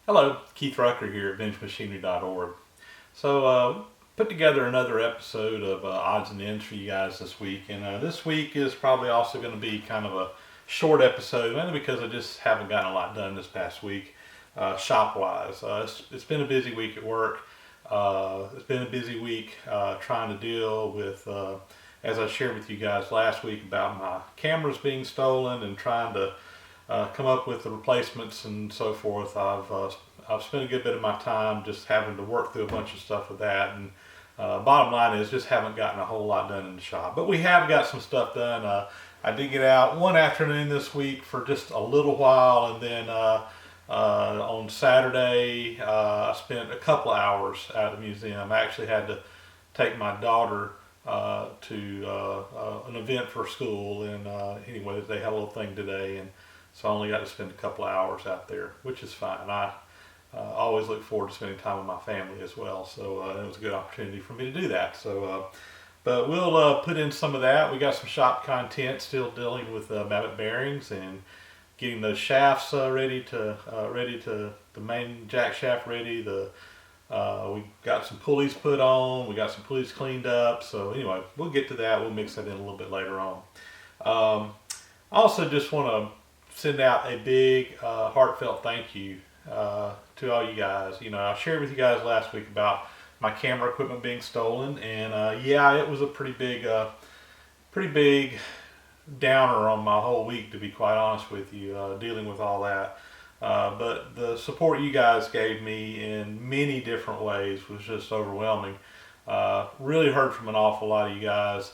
Hello, Keith Rucker here at VintageMachinery.org. So, put together another episode of Odds and Ends for you guys this week, and this week is probably also going to be kind of a short episode, mainly because I just haven't gotten a lot done this past week, shop-wise. It's been a busy week at work. It's been a busy week trying to deal with, as I shared with you guys last week about my cameras being stolen and trying to come up with the replacements and so forth. I've spent a good bit of my time just having to work through a bunch of stuff with that, and bottom line is just haven't gotten a whole lot done in the shop. But we have got some stuff done. I did get out one afternoon this week for just a little while, and then on Saturday I spent a couple of hours at the museum. I actually had to take my daughter to an event for school, and anyway, they had a little thing today, and so I only got to spend a couple of hours out there, which is fine. I always look forward to spending time with my family as well, so it was a good opportunity for me to do that. So, but we'll put in some of that. We got some shop content still dealing with Mammoth bearings and getting those shafts ready to the main jack shaft ready. We got some pulleys put on. We got some pulleys cleaned up. So anyway, we'll get to that. We'll mix that in a little bit later on. I also just want to send out a big heartfelt thank you to all you guys. You know, I shared with you guys last week about my camera equipment being stolen, and yeah, it was a pretty big downer on my whole week, to be quite honest with you, dealing with all that. But the support you guys gave me in many different ways was just overwhelming. Really heard from an awful lot of you guys,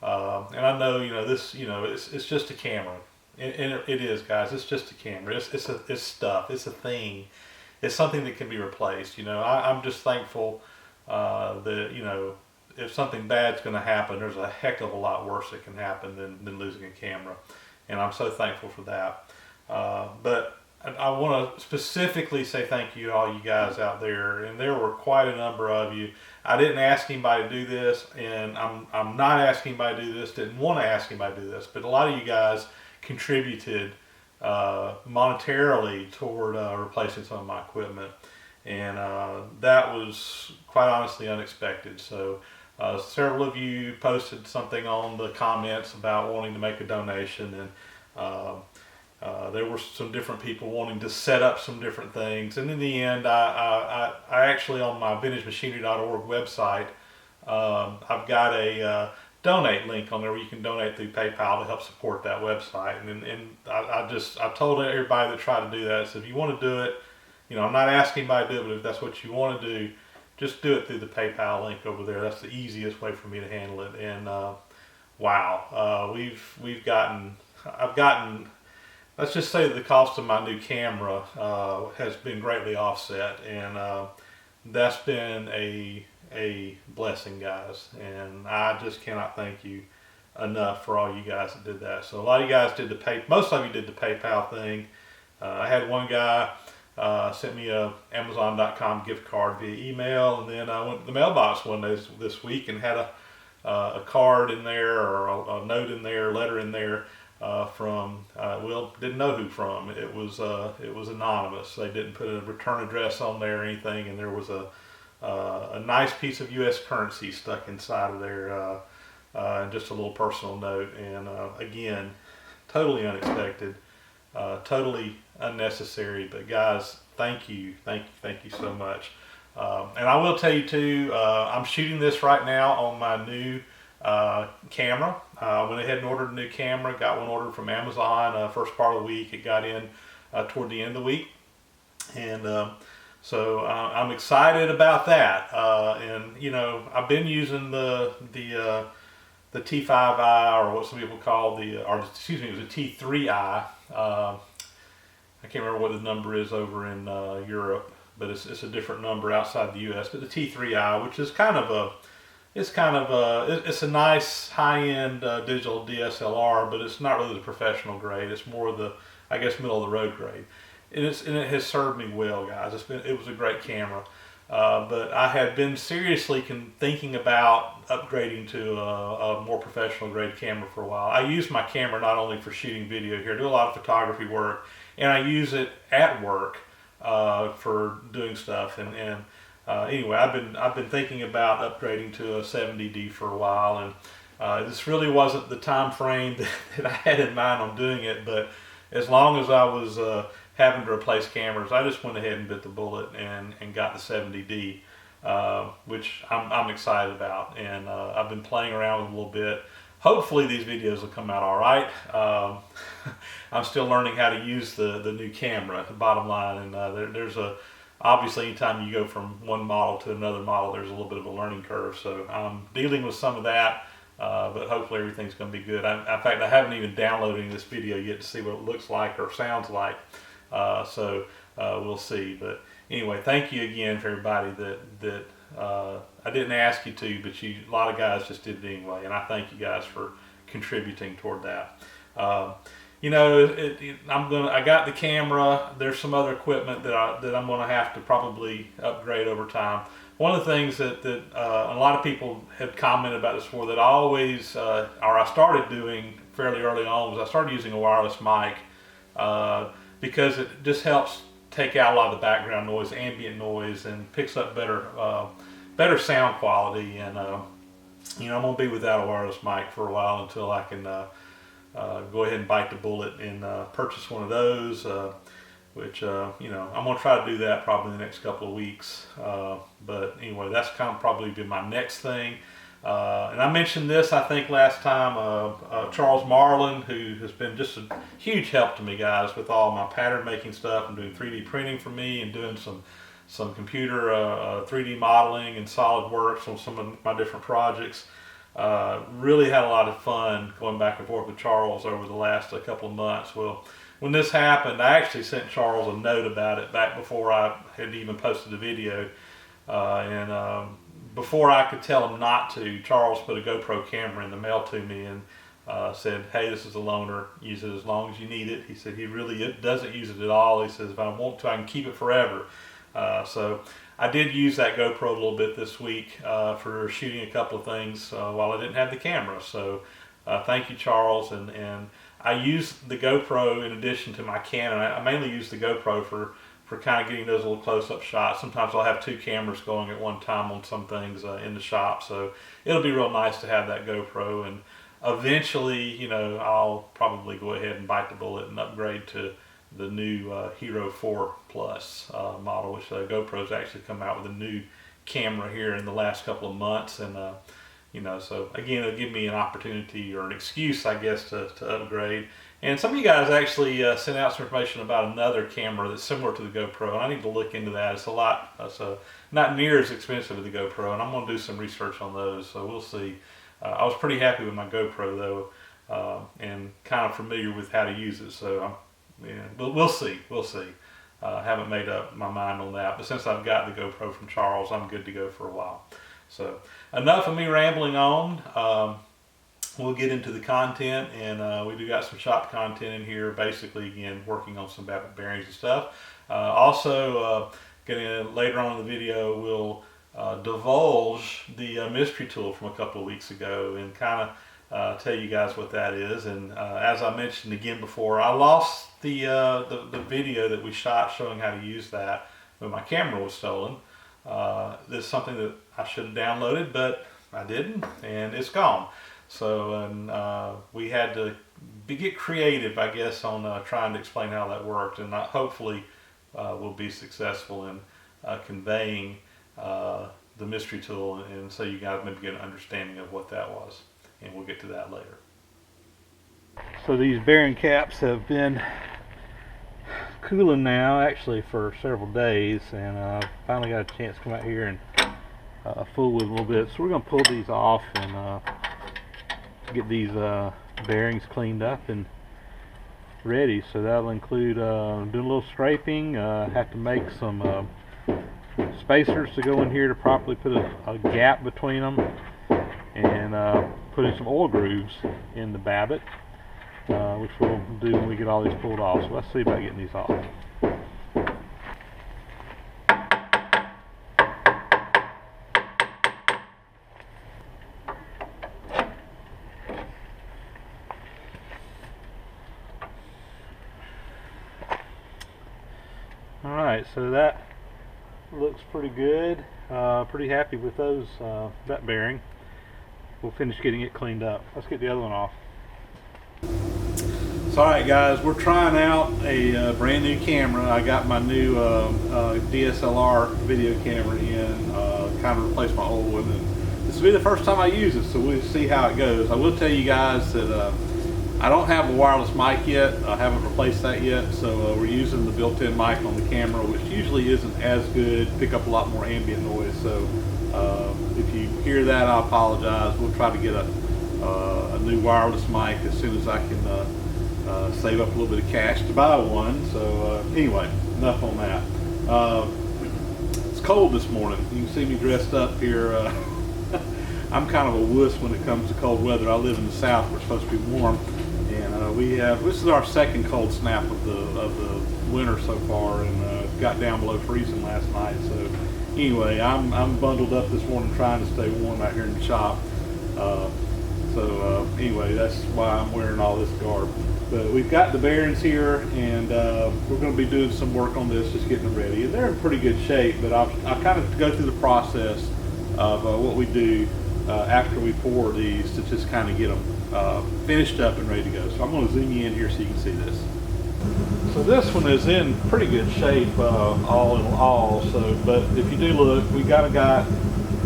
and I know, this, it's just a camera. And it is, guys. It's just a camera. It's stuff. It's a thing. It's something that can be replaced. I'm just thankful that if something bad's going to happen, there's a heck of a lot worse that can happen than losing a camera, and I'm so thankful for that. But I want to specifically say thank you to all you guys out there, and there were quite a number of you. I didn't ask anybody to do this, and I'm not asking anybody to do this. Didn't want to ask anybody to do this, but a lot of you guys contributed monetarily toward replacing some of my equipment, and that was quite honestly unexpected. So several of you posted something on the comments about wanting to make a donation, and there were some different people wanting to set up some different things, and in the end I actually, on my VintageMachinery.org website, I've got a donate link on there where you can donate through PayPal to help support that website. And I told everybody that tried to do that, so if you want to do it, I'm not asking anybody to do it, but if that's what you want to do, just do it through the PayPal link over there. That's the easiest way for me to handle it. And wow, I've gotten, let's just say that the cost of my new camera has been greatly offset, and that's been a blessing, guys, and I just cannot thank you enough for all you guys that did that. So a lot of you guys did most of you did the PayPal thing. I had one guy sent me a Amazon.com gift card via email, and then I went to the mailbox one day this week and had a card in there, or a note in there, letter in there from didn't know who from. It was anonymous. They didn't put a return address on there or anything, and there was a nice piece of U.S. currency stuck inside of there, and just a little personal note. And again, totally unexpected, totally unnecessary. But guys, thank you so much. And I will tell you too, I'm shooting this right now on my new camera. I went ahead and ordered a new camera. Got one ordered from Amazon first part of the week. It got in toward the end of the week, and so I'm excited about that, and I've been using the T5i, or what some people call it was a T3i. I can't remember what the number is over in Europe, but it's a different number outside the U.S. But the T3i, which is it's a nice high-end digital DSLR, but it's not really the professional grade. It's more the, I guess, middle of the road grade. And it has served me well, guys. It was a great camera, but I had been seriously thinking about upgrading to a more professional grade camera for a while. I use my camera not only for shooting video here, I do a lot of photography work, and I use it at work for doing stuff. And anyway, I've been thinking about upgrading to a 70D for a while, and this really wasn't the time frame that I had in mind on doing it. But as long as I was having to replace cameras, I just went ahead and bit the bullet and got the 70D, which I'm excited about. And I've been playing around with it a little bit. Hopefully these videos will come out all right. I'm still learning how to use the new camera, the bottom line, and there's obviously anytime you go from one model to another model, there's a little bit of a learning curve. So I'm dealing with some of that, but hopefully everything's going to be good. In fact, I haven't even downloaded this video yet to see what it looks like or sounds like. So we'll see. But anyway, thank you again for everybody that I didn't ask you to, but a lot of guys just did it anyway, and I thank you guys for contributing toward that. You know, I got the camera. There's some other equipment that I'm going to have to probably upgrade over time. One of the things that a lot of people have commented about this before, that I always, or I started doing fairly early on, was I started using a wireless mic because it just helps take out a lot of the background noise, ambient noise, and picks up better sound quality. And you know, I'm gonna be without a wireless mic for a while until I can go ahead and bite the bullet and purchase one of those. Which you know, I'm gonna try to do that probably in the next couple of weeks. But anyway, that's kind of probably been my next thing. And I mentioned this, I think, last time. Charles Marlin, who has been just a huge help to me, guys, with all my pattern making stuff and doing 3D printing for me and doing some computer 3D modeling and SolidWorks on some of my different projects. Really had a lot of fun going back and forth with Charles over the last couple of months. Well, when this happened, I actually sent Charles a note about it back before I had even posted the video. Before I could tell him not to, Charles put a GoPro camera in the mail to me and said, hey, this is a loaner, use it as long as you need it. He said he really doesn't use it at all. He says, if I want to, I can keep it forever. So I did use that GoPro a little bit this week for shooting a couple of things while I didn't have the camera. So thank you, Charles. And I use the GoPro in addition to my Canon. I mainly use the GoPro for kind of getting those little close-up shots. Sometimes I'll have two cameras going at one time on some things in the shop, so it'll be real nice to have that GoPro. And eventually, you know, I'll probably go ahead and bite the bullet and upgrade to the new Hero 4 Plus model, which GoPro's actually come out with a new camera here in the last couple of months. And you know, so again, it'll give me an opportunity or an excuse, I guess, to upgrade. And some of you guys actually sent out some information about another camera that's similar to the GoPro, and I need to look into that. It's not near as expensive as the GoPro, and I'm going to do some research on those, so we'll see. I was pretty happy with my GoPro, though, and kind of familiar with how to use it, so we'll see. We'll see. Haven't made up my mind on that, but since I've got the GoPro from Charles, I'm good to go for a while. So enough of me rambling on. We'll get into the content, and we do got some shop content in here, basically, again, working on some bearings and stuff. Also, later on in the video, we'll divulge the mystery tool from a couple of weeks ago and kind of tell you guys what that is. And as I mentioned again before, I lost the video that we shot showing how to use that when my camera was stolen. This is something that I should have downloaded, but I didn't, and it's gone. So we had to get creative, I guess, on trying to explain how that worked, and hopefully we'll be successful in conveying the mystery tool, and so you guys maybe get an understanding of what that was, and we'll get to that later. So these bearing caps have been cooling now, actually, for several days, and finally got a chance to come out here and fool with a little bit. So we're going to pull these off and get these bearings cleaned up and ready. So that'll include doing a little scraping. Have to make some spacers to go in here to properly put a gap between them, and put in some oil grooves in the babbitt, which we'll do when we get all these pulled off. So let's see about getting these off. Alright, so that looks pretty good. Pretty happy with those, that bearing. We'll finish getting it cleaned up. Let's get the other one off. So alright guys, we're trying out a brand new camera. I got my new DSLR video camera in, kind of replaced my old one. And this will be the first time I use it, so we'll see how it goes. I will tell you guys that I don't have a wireless mic yet. I haven't replaced that yet, so we're using the built-in mic on the camera, which usually isn't as good, pick up a lot more ambient noise. So if you hear that, I apologize. We'll try to get a new wireless mic as soon as I can save up a little bit of cash to buy one. So anyway, enough on that. It's cold this morning. You can see me dressed up here. I'm kind of a wuss when it comes to cold weather. I live in the South. We're supposed to be warm, and this is our second cold snap of the winter so far, and got down below freezing last night. So anyway, I'm bundled up this morning trying to stay warm out here in the shop. Anyway, that's why I'm wearing all this garb. But we've got the bearings here, and we're going to be doing some work on this, just getting them ready. And they're in pretty good shape, but I'll kind of go through the process of what we do after we pour these to just kind of get them finished up and ready to go. So I'm going to zoom you in here so you can see this. So this one is in pretty good shape, all in all. But if you do look, we got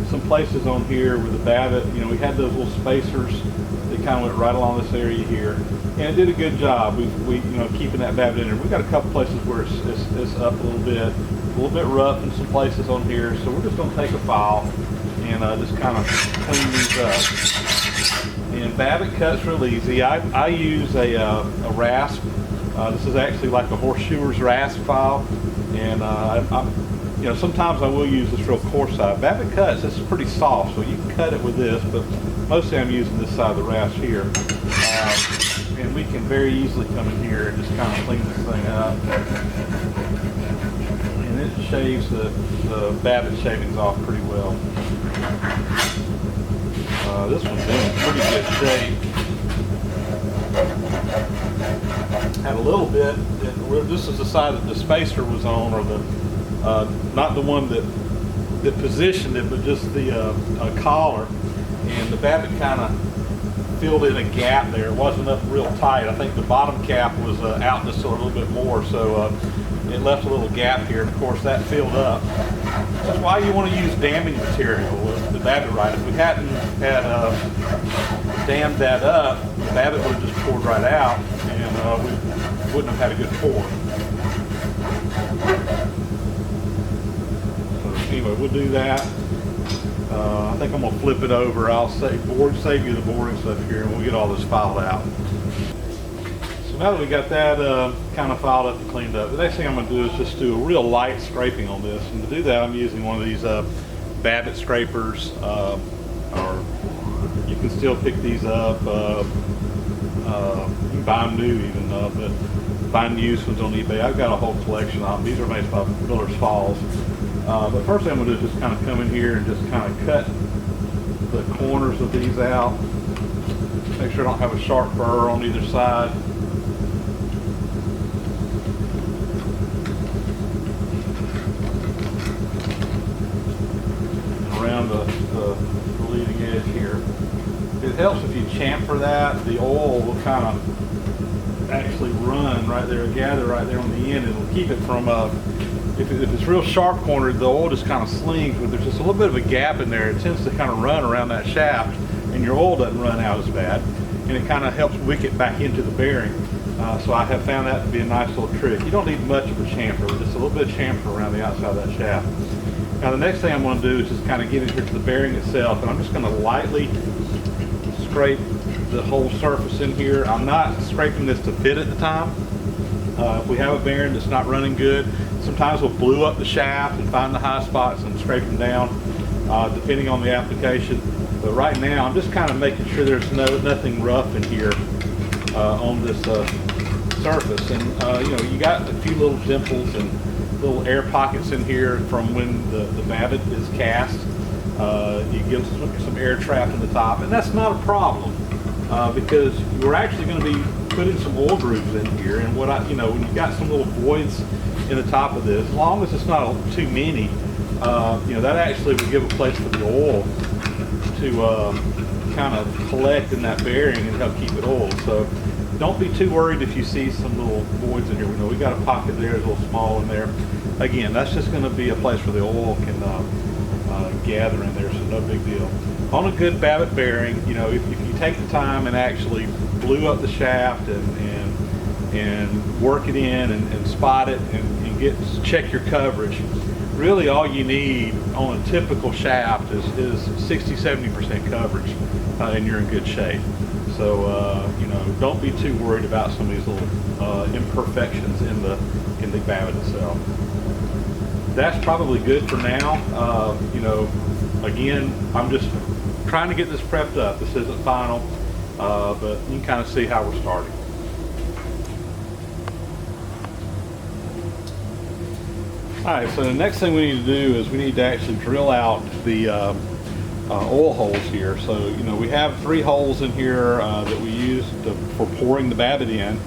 some places on here where the Babbitt, we had those little spacers that kind of went right along this area here, and it did a good job. We keeping that Babbitt in there. We got a couple places where it's up a little bit rough in some places on here. So we're just going to take a file and just kind of clean these up. And Babbitt cuts real easy. I use a rasp. This is actually like a horseshoer's rasp file, and sometimes I will use this real coarse side. Babbitt cuts, this is pretty soft, so you can cut it with this, but mostly I'm using this side of the rasp here. And we can very easily come in here and just kind of clean this thing up. And it shaves the Babbitt shavings off pretty well. This one's in pretty good shape. Had a little bit, this is the side that the spacer was on, or not the one that positioned it, but just the collar. And the Babbitt kind of filled in a gap there. It wasn't up real tight. I think the bottom cap was out just a little bit more, so it left a little gap here. And of course, that filled up. That's why you want to use damming material with the Babbitt right. If we hadn't had dammed that up, the Babbitt would have just poured right out, and we wouldn't have had a good pour. So anyway, we'll do that. I think I'm going to flip it over. I'll save you the boring stuff here, and we'll get all this filed out. So now that we got that kind of filed up and cleaned up, the next thing I'm going to do is just do a real light scraping on this. And to do that, I'm using one of these Babbitt scrapers, or you can still pick these up. You can buy them new even, but find used ones on eBay. I've got a whole collection of them. These are made by Miller's Falls. But first thing I'm going to do is just kind of come in here and just kind of cut the corners of these out. Make sure I don't have a sharp burr on either side. And around the leading edge here. It helps if you chamfer that. The oil will kind of actually run right there, gather right there on the end. It'll keep it from if it's real sharp cornered, the oil just kind of slings, but there's just a little bit of a gap in there. It tends to kind of run around that shaft, and your oil doesn't run out as bad, and it kind of helps wick it back into the bearing. So I have found that to be a nice little trick. You don't need much of a chamfer, just a little bit of chamfer around the outside of that shaft. Now the next thing I'm going to do is just kind of get in here to the bearing itself, and I'm just going to lightly scrape the whole surface in here. I'm not scraping this to fit at the time. If we have a bearing that's not running good, sometimes we'll glue up the shaft and find the high spots and scrape them down, depending on the application. But right now, I'm just kind of making sure there's nothing rough in here on this surface. And you got a few little dimples and little air pockets in here from when the Babbitt is cast. You get some air trapped in the top, and that's not a problem because we're actually going to be putting some oil grooves in here. And when you got some little voids in the top of this, as long as it's not too many. That actually would give a place for the oil to kind of collect in that bearing and help keep it oiled. So don't be too worried if you see some little voids in here. We got a pocket there, it's a little small in there. Again, that's just going to be a place where the oil can gather in there, so no big deal. On a good Babbitt bearing, if you take the time and actually glue up the shaft and work it in and spot it and check your coverage, really all you need on a typical shaft is 60-70% coverage, and you're in good shape. So don't be too worried about some of these little imperfections in the Babbitt itself. That's probably good for now. Again, I'm just trying to get this prepped up. This isn't final, but you can kind of see how we're starting. Alright, so the next thing we need to do is we need to actually drill out the oil holes here. So, we have 3 holes in here that we use for pouring the Babbitt in,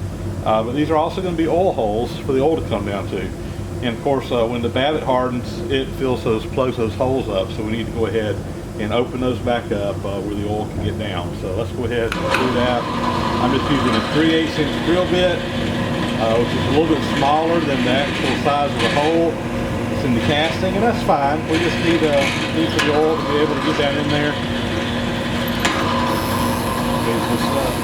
but these are also going to be oil holes for the oil to come down to. And of course, when the Babbitt hardens, it plugs those holes up, so we need to go ahead and open those back up where the oil can get down. So let's go ahead and do that. I'm just using a 3/8 inch drill bit, which is a little bit smaller than the actual size of the hole. It's in the casting, and that's fine. We just need for the oil to be able to get down in there. There's this stuff.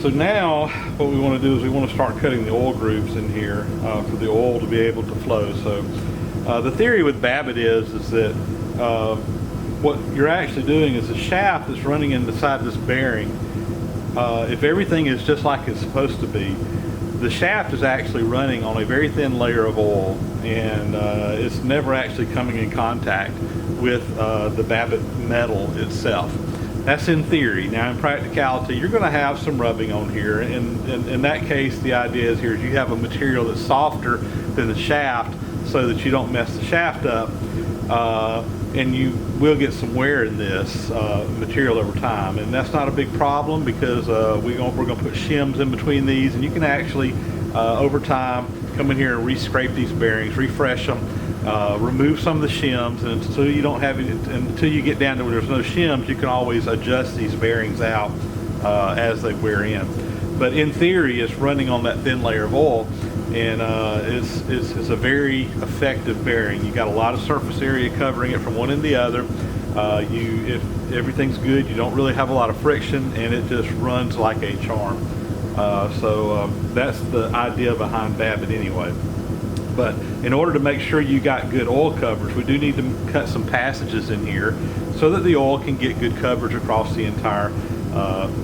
So now what we want to do is we want to start cutting the oil grooves in here for the oil to be able to flow. So the theory with Babbitt is that what you're actually doing is the shaft that's running inside this bearing, if everything is just like it's supposed to be, the shaft is actually running on a very thin layer of oil, and it's never actually coming in contact with the Babbitt metal itself. That's in theory. Now in practicality, you're going to have some rubbing on here, and in that case the idea is you have a material that's softer than the shaft so that you don't mess the shaft up, and you will get some wear in this material over time, and that's not a big problem because we're going to put shims in between these, and you can actually over time come in here and re-scrape these bearings, refresh them, remove some of the shims, and until you get down to where there's no shims, you can always adjust these bearings out as they wear in. But in theory, it's running on that thin layer of oil, and it's a very effective bearing. You got a lot of surface area covering it from one end to the other. If everything's good, you don't really have a lot of friction, and it just runs like a charm. So that's the idea behind Babbitt anyway. But in order to make sure you got good oil coverage, we do need to cut some passages in here so that the oil can get good coverage across the entire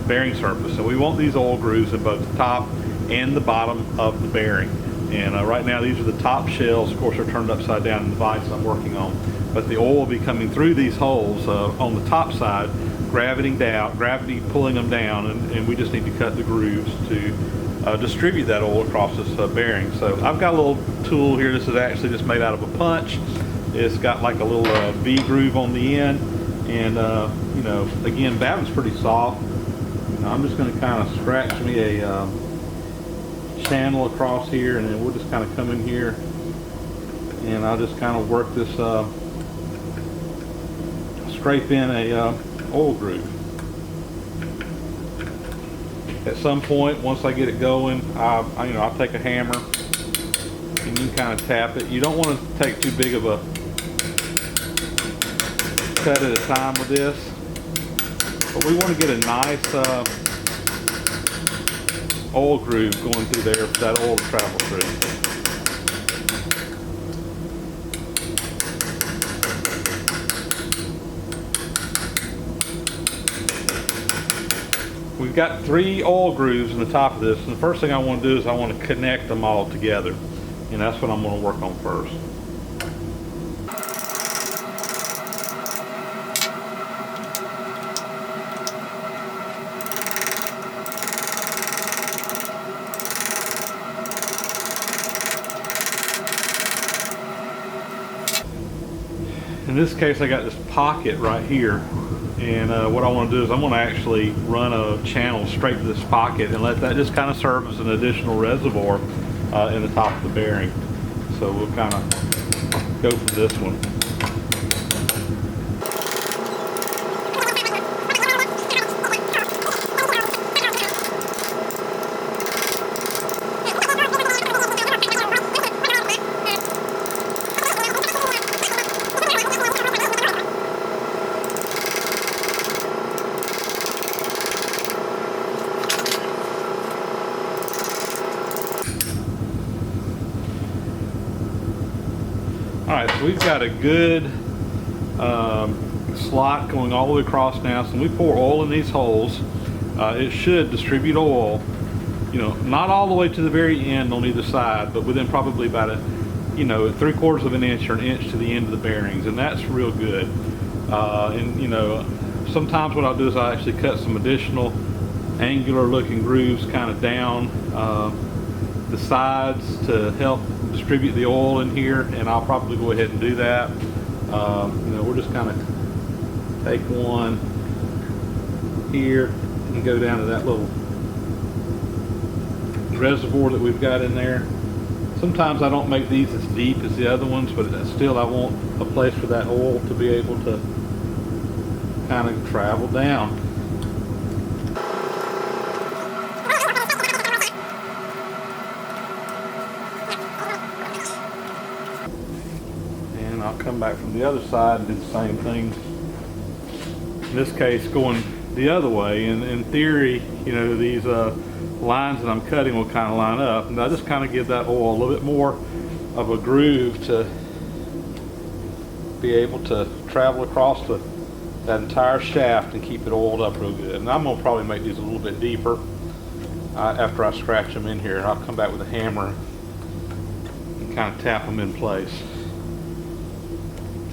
bearing surface. So we want these oil grooves in both the top and the bottom of the bearing. And right now these are the top shells. Of course, they're turned upside down in the vise I'm working on. But the oil will be coming through these holes on the top side, gravity pulling them down, and we just need to cut the grooves to distribute that oil across this bearing. So I've got a little tool here. This is actually just made out of a punch. It's got like a little V groove on the end, and again, Babbitt's pretty soft. I'm just going to kind of scratch me a channel across here, and then we'll just kind of come in here, and I'll just kind of work this, scrape in a oil groove. At some point, once I get it going, I'll take a hammer and you can kind of tap it. You don't want to take too big of a cut at a time with this, but we want to get a nice oil groove going through there for that oil to travel through. We've got 3 oil grooves in the top of this, and the first thing I want to do is I want to connect them all together, and that's what I'm going to work on first. In this case, I got this pocket right here, and what I want to do is I'm going to actually run a channel straight to this pocket and let that just kind of serve as an additional reservoir in the top of the bearing. So we'll kind of go for this one. Alright, so we've got a good slot going all the way across now. So when we pour oil in these holes, it should distribute oil, you know, not all the way to the very end on either side, but within probably about a, you know, 3/4 of an inch or an inch to the end of the bearings, and that's real good. And you know, sometimes what I'll do is I'll actually cut some additional angular looking grooves kind of down the sides to help distribute the oil in here, and I'll probably go ahead and do that. You know, we're just kind of take one here and go down to that little reservoir that we've got in there. Sometimes I don't make these as deep as the other ones, but still I want a place for that oil to be able to kind of travel down. And I'll come back from the other side and do the same thing. In this case, going the other way. And in theory, you know, these lines that I'm cutting will kind of line up, and I just kind of give that oil a little bit more of a groove to be able to travel across that entire shaft and keep it oiled up real good. And I'm going to probably make these a little bit deeper after I scratch them in here, and I'll come back with a hammer and kind of tap them in place.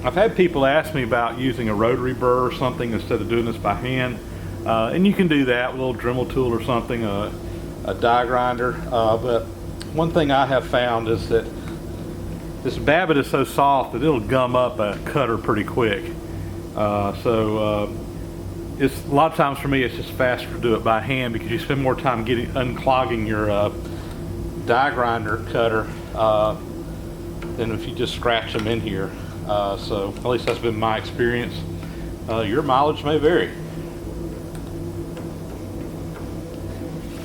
I've had people ask me about using a rotary burr or something instead of doing this by hand, and you can do that with a little Dremel tool or something, a die grinder, but one thing I have found is that this Babbitt is so soft that it'll gum up a cutter pretty quick. It's a lot of times for me it's just faster to do it by hand, because you spend more time unclogging your die grinder cutter than if you just scratch them in here. So at least that's been my experience. Your mileage may vary.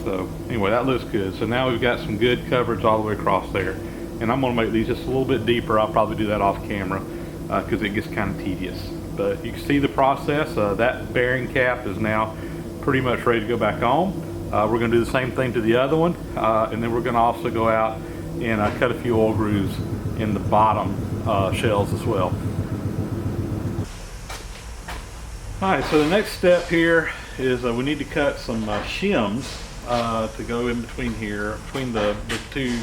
So anyway, that looks good. So now we've got some good coverage all the way across there. And I'm going to make these just a little bit deeper. I'll probably do that off camera because it gets kind of tedious. But you can see the process. That bearing cap is now pretty much ready to go back on. We're going to do the same thing to the other one. And then we're going to also go out and cut a few oil grooves in the bottom shells as well. Alright, so the next step here is we need to cut some shims to go in between here, between the two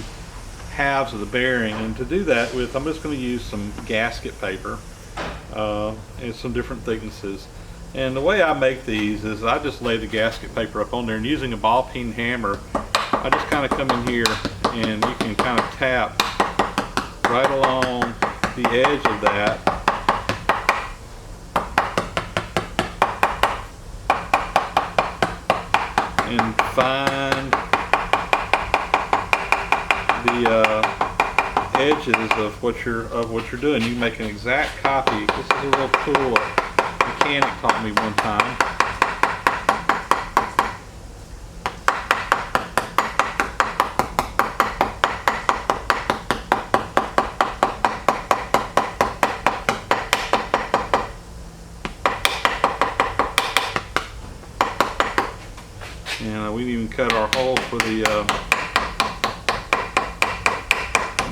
halves of the bearing. And to do that I'm just going to use some gasket paper and some different thicknesses. And the way I make these is I just lay the gasket paper up on there, and using a ball peen hammer I just kind of come in here and you can kind of tap right along the edge of that, and find the edges of what you're doing. You make an exact copy. This is a real tool a mechanic taught me one time. And we even cut our hole for the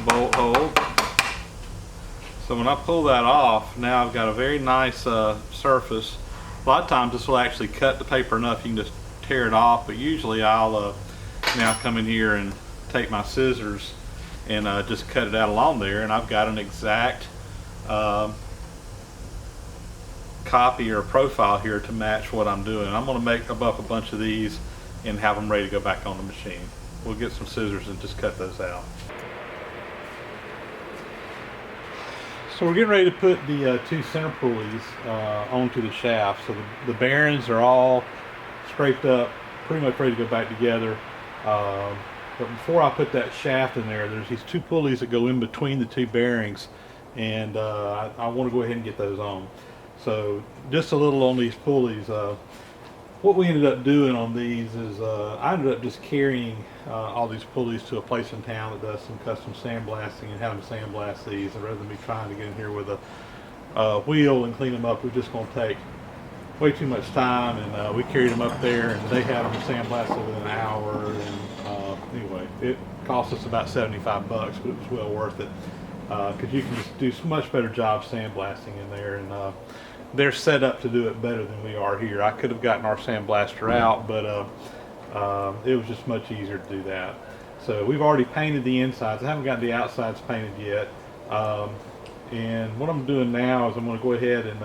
bolt hole. So when I pull that off, now I've got a very nice surface. A lot of times this will actually cut the paper enough you can just tear it off, but usually I'll now come in here and take my scissors and just cut it out along there, and I've got an exact copy or profile here to match what I'm doing. I'm going to make up a bunch of these and have them ready to go back on the machine. We'll get some scissors and just cut those out. So we're getting ready to put the two center pulleys onto the shaft. So the bearings are all scraped up, pretty much ready to go back together. But before I put that shaft in there, there's these two pulleys that go in between the two bearings, and I want to go ahead and get those on. So just a little on these pulleys. What we ended up doing on these is I ended up just carrying all these pulleys to a place in town that does some custom sandblasting and have them sandblast these. And rather than me trying to get in here with a wheel and clean them up, we're just going to take way too much time. And we carried them up there, and they had them sandblasted within an hour. And anyway, it cost us about $75, but it was well worth it because you can just do a much better job sandblasting in there. And they're set up to do it better than we are here. I could have gotten our sandblaster out, but it was just much easier to do that. So we've already painted the insides. I haven't got the outsides painted yet. And what I'm doing now is I'm going to go ahead and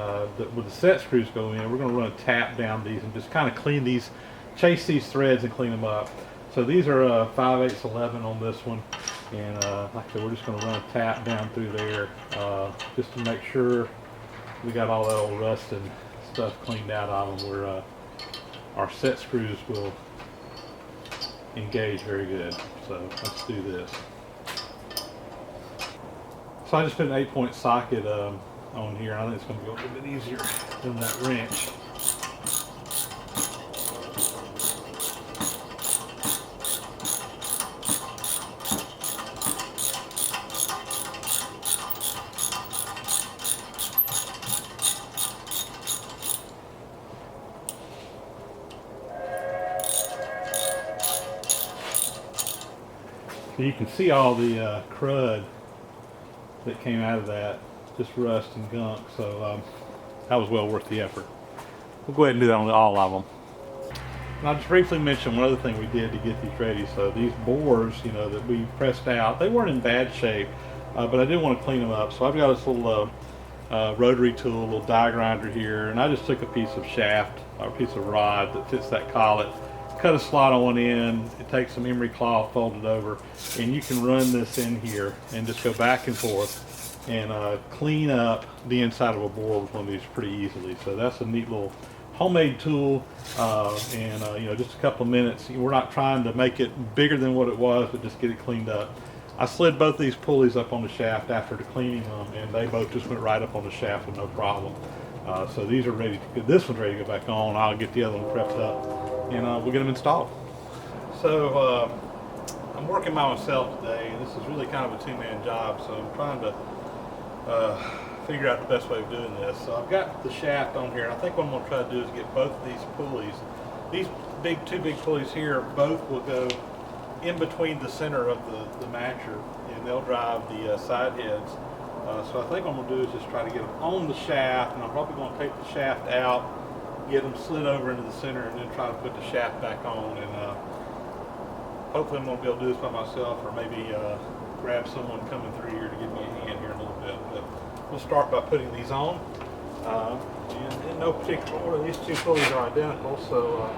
with the set screws go in, we're going to run a tap down these and just kind of clean these, chase these threads and clean them up. So these are 5/8 11 on this one, and like I said, we're just going to run a tap down through there just to make sure we got all that old rust and stuff cleaned out on them, where our set screws will engage very good. So let's do this. So I just put an 8-point socket on here. I think it's going to be a little bit easier than that wrench. So you can see all the crud that came out of that, just rust and gunk. So that was well worth the effort. We'll go ahead and do that on all of them. And I'll just briefly mention one other thing we did to get these ready. So these bores, you know, that we pressed out, they weren't in bad shape, but I did want to clean them up. So I've got this little rotary tool, a little die grinder here, and I just took a piece of shaft or a piece of rod that fits that collet, cut a slot on one end, it takes some emery cloth, fold it over, and you can run this in here and just go back and forth and clean up the inside of a bore with one of these pretty easily. So that's a neat little homemade tool, and you know, just a couple of minutes. We're not trying to make it bigger than what it was, but just get it cleaned up. I slid both these pulleys up on the shaft after cleaning them, and they both just went right up on the shaft with no problem. So these are ready to get, this one's ready to go back on. I'll get the other one prepped up, and we'll get them installed. So I'm working by myself today. This is really kind of a two-man job, so I'm trying to figure out the best way of doing this. So I've got the shaft on here, and I think what I'm going to try to do is get both of these pulleys. These two big pulleys here, both will go in between the center of the matcher, and they'll drive the side heads. So I think what I'm going to do is just try to get them on the shaft, and I'm probably going to take the shaft out, get them slid over into the center, and then try to put the shaft back on. And hopefully I'm going to be able to do this by myself, or maybe grab someone coming through here to give me a hand here in a little bit. But we'll start by putting these on. And in no particular order, these two pulleys are identical, so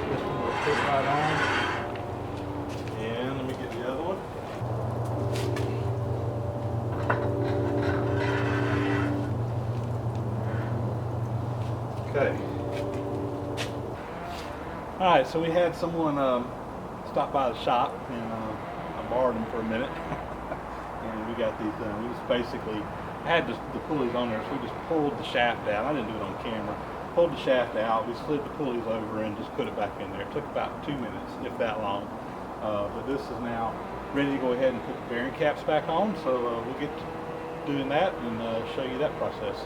this one will fit right on. And let me get the other one. Okay. All right, so we had someone stop by the shop, and I borrowed them for a minute, and we got these done. We just basically had the pulleys on there, so we just pulled the shaft out. I didn't do it on camera. Pulled the shaft out, we slid the pulleys over and just put it back in there. It took about 2 minutes, if that long. But this is now ready to go ahead and put the bearing caps back on, so we'll get to doing that and show you that process.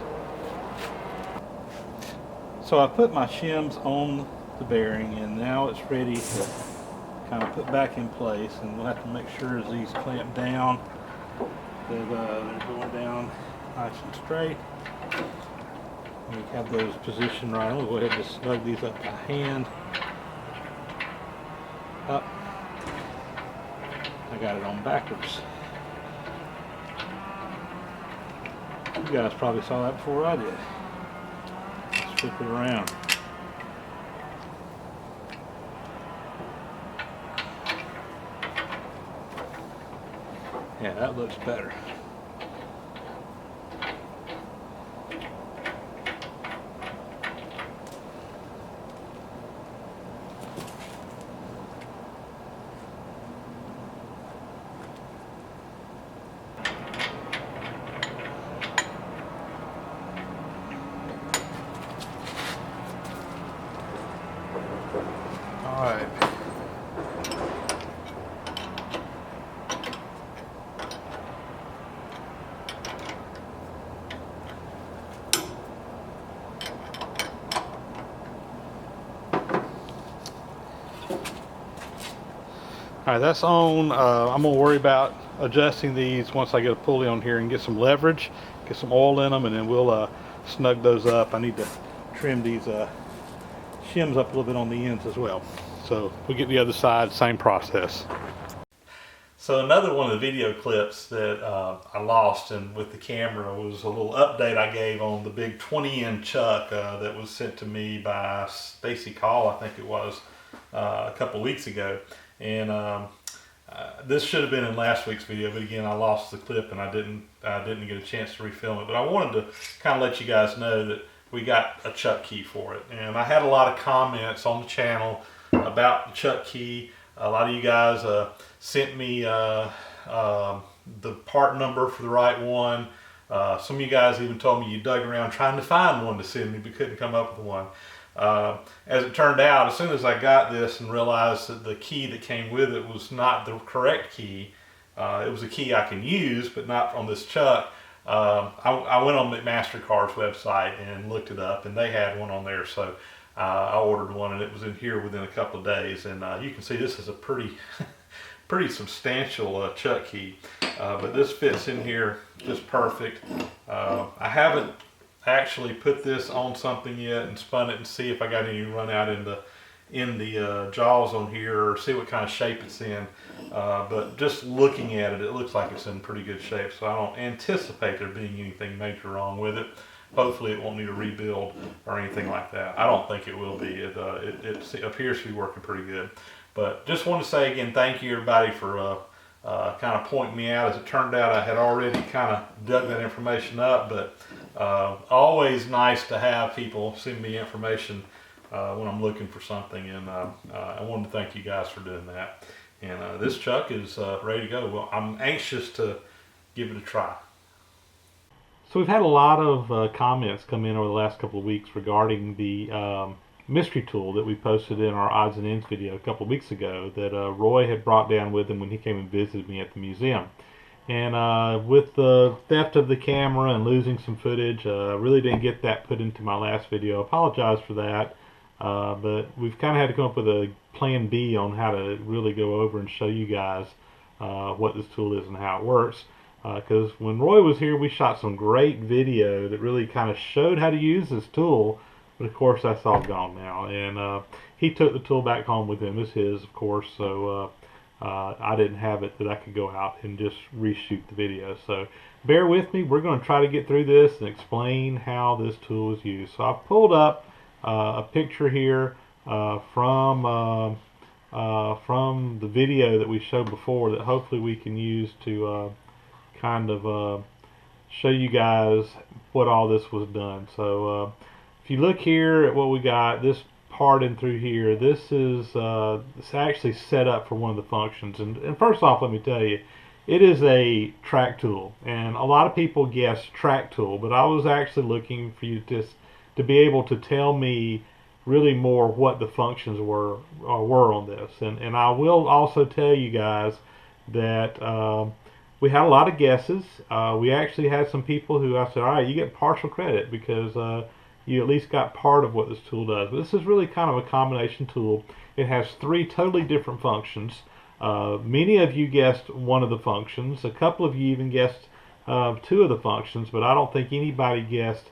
So I put my shims on the bearing, and now it's ready to kind of put back in place, and we'll have to make sure as these clamp down that they're going down nice and straight. We have those positioned right. We'll go ahead and just snug these up by hand. Up. I got it on backwards. You guys probably saw that before I did. Let's flip it around. Yeah, that looks better. All right. All right, that's on. I'm gonna worry about adjusting these once I get a pulley on here and get some leverage, get some oil in them, and then we'll snug those up. I need to trim these shims up a little bit on the ends as well. So we'll get the other side, same process. So another one of the video clips that I lost and with the camera was a little update I gave on the big 20-inch chuck that was sent to me by Stacy Call, I think it was, a couple weeks ago. And this should have been in last week's video, but again, I lost the clip and I didn't get a chance to refilm it. But I wanted to kind of let you guys know that we got a chuck key for it. And I had a lot of comments on the channel about the chuck key. A lot of you guys sent me the part number for the right one. Some of you guys even told me you dug around trying to find one to send me but couldn't come up with one. As it turned out, as soon as I got this and realized that the key that came with it was not the correct key, it was a key I can use but not on this chuck, I went on McMaster-Carr's website and looked it up, and they had one on there, so I ordered one, and it was in here within a couple of days. And you can see this is a pretty pretty substantial chuck key, but this fits in here just perfect. I haven't actually put this on something yet and spun it and see if I got any run out in the jaws on here, or see what kind of shape it's in, but just looking at it, it looks like it's in pretty good shape, so I don't anticipate there being anything major wrong with it. Hopefully it won't need a rebuild or anything like that. I don't think it will be. It appears to be working pretty good. But just want to say again, thank you everybody for kind of pointing me out. As it turned out, I had already kind of dug that information up, but always nice to have people send me information when I'm looking for something, and I wanted to thank you guys for doing that. And this chuck is ready to go. Well, I'm anxious to give it a try. So we've had a lot of comments come in over the last couple of weeks regarding the mystery tool that we posted in our odds and ends video a couple of weeks ago that Roy had brought down with him when he came and visited me at the museum. And with the theft of the camera and losing some footage, really didn't get that put into my last video. I apologize for that, but we've kind of had to come up with a plan B on how to really go over and show you guys what this tool is and how it works. Because when Roy was here, we shot some great video that really kind of showed how to use this tool, but of course that's all gone now. And he took the tool back home with him. It's his, of course, so I didn't have it that I could go out and just reshoot the video. So bear with me. We're going to try to get through this and explain how this tool is used. So I've pulled up a picture here from the video that we showed before that hopefully we can use to kind of show you guys what all this was done. So if you look here at what we got, this part in through here, this is it's actually set up for one of the functions. And first off, let me tell you, it is a track tool, and a lot of people guess track tool, but I was actually looking for you to be able to tell me really more what the functions were on this. And I will also tell you guys that we had a lot of guesses. We actually had some people who I said, all right, you get partial credit because you at least got part of what this tool does. But this is really kind of a combination tool. It has 3 totally different functions. Many of you guessed one of the functions. A couple of you even guessed 2 of the functions, but I don't think anybody guessed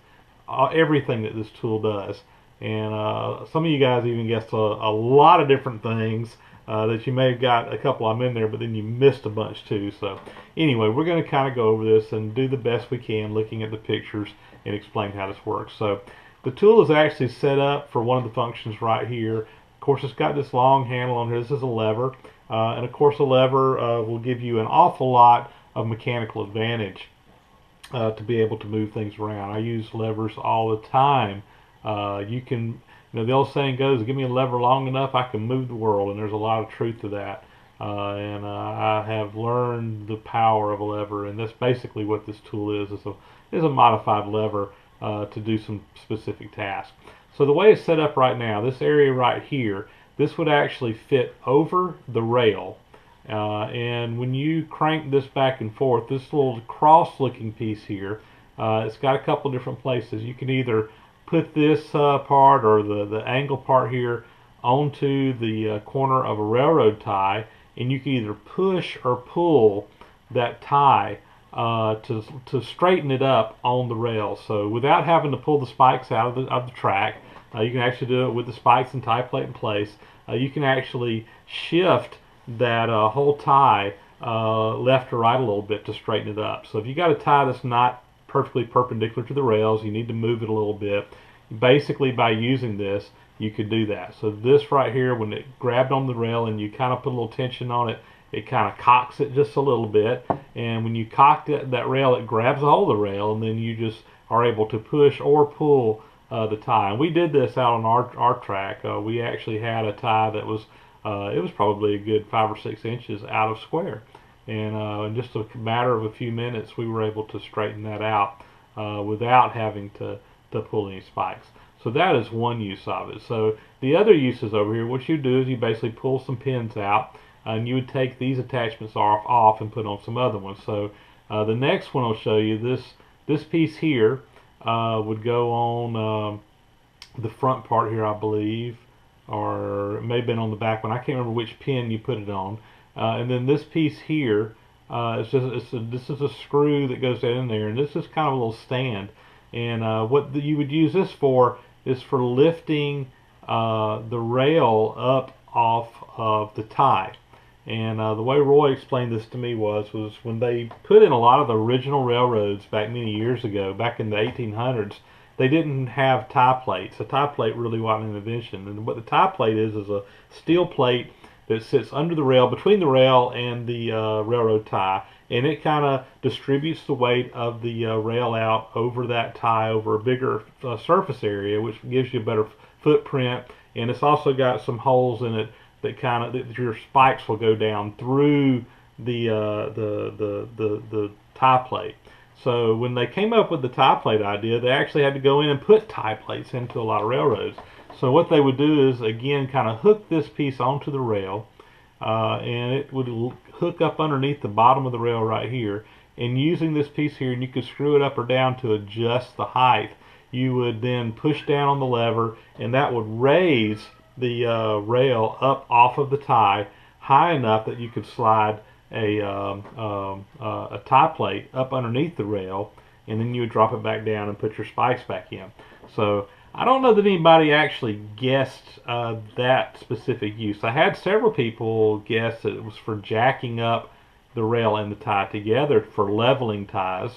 everything that this tool does. And some of you guys even guessed a lot of different things that you may have got a couple of them in there, but then you missed a bunch too. So anyway, we're going to kind of go over this and do the best we can looking at the pictures and explain how this works. So the tool is actually set up for one of the functions right here. Of course, it's got this long handle on here. This is a lever. And of course, a lever will give you an awful lot of mechanical advantage to be able to move things around. I use levers all the time. You can, the old saying goes, give me a lever long enough, I can move the world, and there's a lot of truth to that. And I have learned the power of a lever, and that's basically what this tool is. Is a modified lever to do some specific tasks. So the way it's set up right now, this area right here, this would actually fit over the rail. And when you crank this back and forth, this little cross-looking piece here, it's got a couple different places. You can either put this part or the angle part here onto the corner of a railroad tie, and you can either push or pull that tie to straighten it up on the rail. So without having to pull the spikes out of the track, you can actually do it with the spikes and tie plate in place. You can actually shift that whole tie left or right a little bit to straighten it up. So if you got a tie that's not perfectly perpendicular to the rails, you need to move it a little bit. Basically, by using this, you could do that. So this right here, when it grabbed on the rail and you kind of put a little tension on it, it kind of cocks it just a little bit. And when you cock that rail, it grabs a hold of the rail, and then you just are able to push or pull the tie. And we did this out on our track. We actually had a tie that was it was probably a good 5 or 6 inches out of square, and in just a matter of a few minutes we were able to straighten that out without having to pull any spikes. So that is one use of it. So the other uses over here, what you do is you basically pull some pins out, and you would take these attachments off and put on some other ones. So the next one I'll show you, this piece here would go on the front part here, I believe, or it may have been on the back one. I can't remember which pin you put it on. And then this piece here, this is a screw that goes down in there, and this is kind of a little stand. And what you would use this for is for lifting the rail up off of the tie. And the way Roy explained this to me was when they put in a lot of the original railroads back many years ago, back in the 1800s, they didn't have tie plates. A tie plate really wasn't an invention. And what the tie plate is a steel plate that sits under the rail, between the rail and the railroad tie, and it kind of distributes the weight of the rail out over that tie over a bigger surface area, which gives you a better footprint. And it's also got some holes in it that your spikes will go down through the tie plate. So when they came up with the tie plate idea, they actually had to go in and put tie plates into a lot of railroads. So what they would do is, again, kind of hook this piece onto the rail, and it would hook up underneath the bottom of the rail right here. And using this piece here, and you could screw it up or down to adjust the height, you would then push down on the lever, and that would raise the rail up off of the tie high enough that you could slide a tie plate up underneath the rail, and then you would drop it back down and put your spikes back in. So I don't know that anybody actually guessed that specific use. I had several people guess that it was for jacking up the rail and the tie together for leveling ties,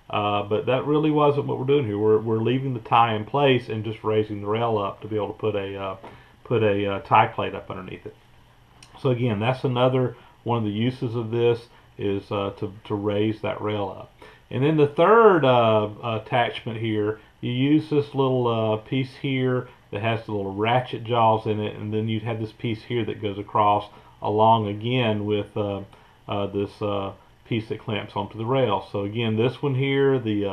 but that really wasn't what we're doing here. We're leaving the tie in place and just raising the rail up to be able to put a tie plate up underneath it. So again, that's another one of the uses of this, is to raise that rail up. And then the third attachment here, you use this little piece here that has the little ratchet jaws in it, and then you'd have this piece here that goes across along again with this piece that clamps onto the rail. So again, this one here, this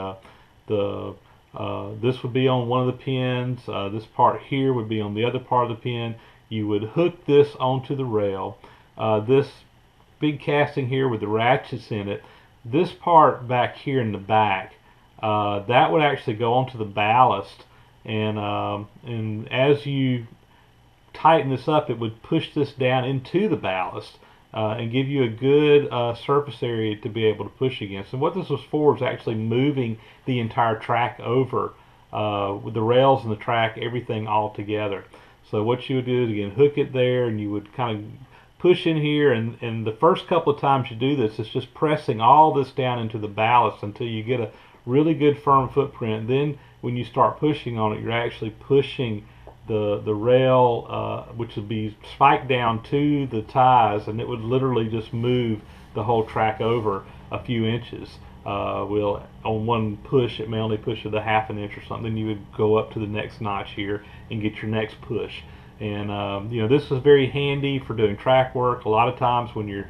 would be on one of the pins. This part here would be on the other part of the pin. You would hook this onto the rail. This big casting here with the ratchets in it, this part back here in the back, that would actually go onto the ballast, and as you tighten this up, it would push this down into the ballast and give you a good surface area to be able to push against. And what this was for was actually moving the entire track over with the rails and the track, everything all together. So what you would do is, again, hook it there, and you would kind of push in here, and the first couple of times you do this, it's just pressing all this down into the ballast until you get a really good firm footprint. Then when you start pushing on it, you're actually pushing the rail, which would be spiked down to the ties, and it would literally just move the whole track over a few inches. Will on one push it may only push it a half an inch or something. Then you would go up to the next notch here and get your next push. And this is very handy for doing track work. A lot of times when you're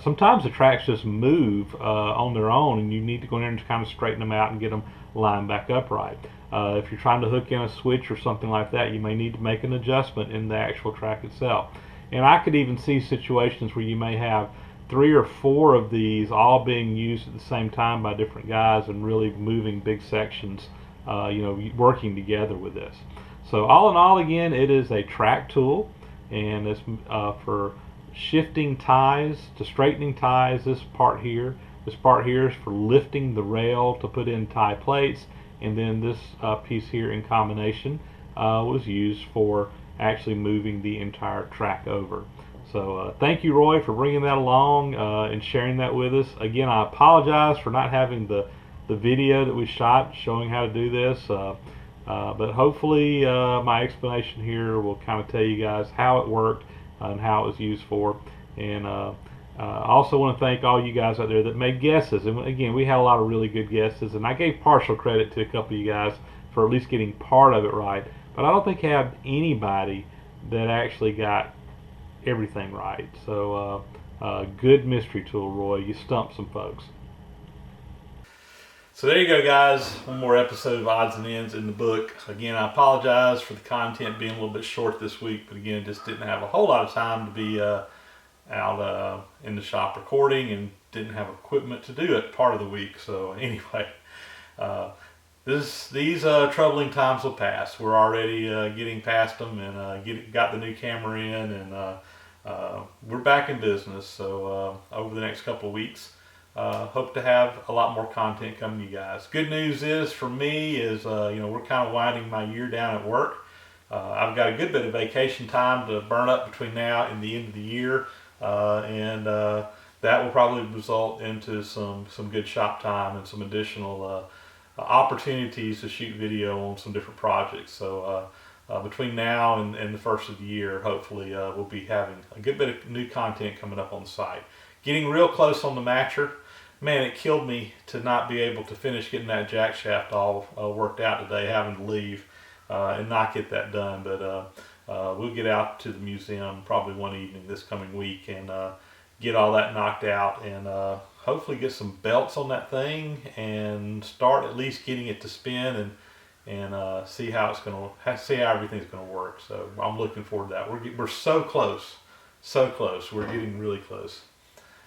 sometimes the tracks just move on their own, and you need to go in there and kind of straighten them out and get them lined back upright. If you're trying to hook in a switch or something like that, you may need to make an adjustment in the actual track itself. And I could even see situations where you may have 3 or 4 of these all being used at the same time by different guys and really moving big sections, working together with this. So all in all, again, it is a track tool, and it's for shifting ties to straightening ties. This part here is for lifting the rail to put in tie plates, and then this piece here in combination was used for actually moving the entire track over. So thank you, Roy, for bringing that along and sharing that with us. Again, I apologize for not having the video that we shot showing how to do this, but hopefully my explanation here will kind of tell you guys how it worked and how it was used for. And I also want to thank all you guys out there that made guesses. And again, we had a lot of really good guesses, and I gave partial credit to a couple of you guys for at least getting part of it right. But I don't think I have anybody that actually got everything right. So good mystery tool, Roy. You stumped some folks. So there you go, guys. One more episode of Odds and Ends in the book. Again, I apologize for the content being a little bit short this week, but again, just didn't have a whole lot of time to be out in the shop recording, and didn't have equipment to do it part of the week. So anyway, these troubling times will pass. We're already getting past them, and got the new camera in, and we're back in business. So over the next couple of weeks, hope to have a lot more content coming to you guys. Good news is for me is we're kind of winding my year down at work. I've got a good bit of vacation time to burn up between now and the end of the year, and that will probably result into some good shop time and some additional opportunities to shoot video on some different projects. So between now and the first of the year, hopefully we'll be having a good bit of new content coming up on the site. Getting real close on the matcher. Man, it killed me to not be able to finish getting that jack shaft all worked out today, having to leave and not get that done. But we'll get out to the museum probably one evening this coming week and get all that knocked out, and hopefully get some belts on that thing and start at least getting it to spin and see how everything's gonna work. So I'm looking forward to that. We're so close, so close. We're getting really close.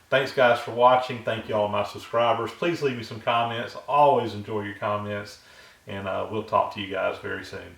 Thanks, guys, for watching. Thank you all my subscribers. Please leave me some comments. I always enjoy your comments, and we'll talk to you guys very soon.